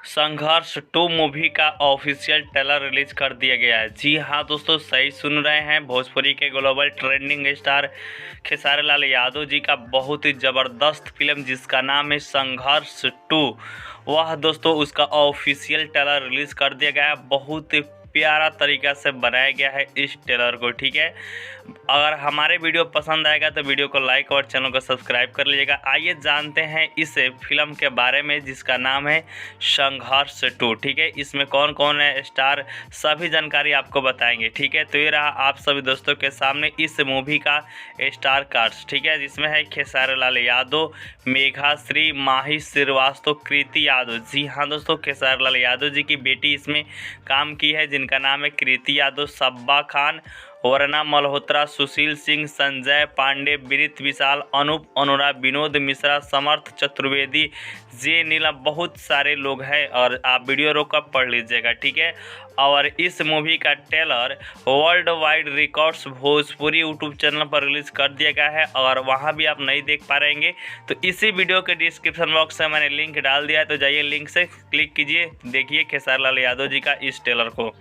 संघर्ष 2 मूवी का official trailer release कर दिया गया है। जी हाँ दोस्तों, सही सुन रहे हैं। भोजपुरी के global trending star Khesari Lal Yadav ji का बहुत ही ज़बरदस्त फिल्म जिसका नाम है संघर्ष 2, वह दोस्तों उसका ऑफिशियल ट्रेलर रिलीज कर दिया गया है। बहुत ही प्यारा तरीका से बनाया गया है इस ट्रेलर को। ठीक है, अगर हमारे वीडियो पसंद आएगा तो वीडियो को लाइक और चैनल को सब्सक्राइब कर लीजिएगा। आइए जानते हैं इस फिल्म के बारे में जिसका नाम है संघर्ष 2। ठीक है, इसमें कौन कौन है स्टार, सभी जानकारी आपको बताएंगे। ठीक है, तो ये रहा आप सभी दोस्तों के सामने इस मूवी का स्टार कास्ट। ठीक है, जिसमें है खेसारी लाल यादव, मेघाश्री, माही श्रीवास्तव, कृति यादव। जी हाँ दोस्तों, खेसारी लाल यादव जी की बेटी इसमें काम की है जिनका नाम है कृति यादव, सब्बा खान, वर्णा मल्होत्रा, सुशील सिंह, संजय पांडे, विनीत विशाल, अनूप अरोड़ा, विनोद मिश्रा, समर्थ चतुर्वेदी, जे नीलम, बहुत सारे लोग हैं और आप वीडियो रोक कर पढ़ लीजिएगा। ठीक है, और इस मूवी का trailer world wide records Bhojpuri YouTube channel पर रिलीज कर दिया गया है और वहां भी आप नहीं देख पा रहेंगे। तो इसी वीडियो के डिस्क्रिप्शन बॉक्स में मैंने लिंक डाल दिया है, तो जाइए लिंक से क्लिक कीजिए, देखिए खेसारी लाल यादव जी का इस ट्रेलर को।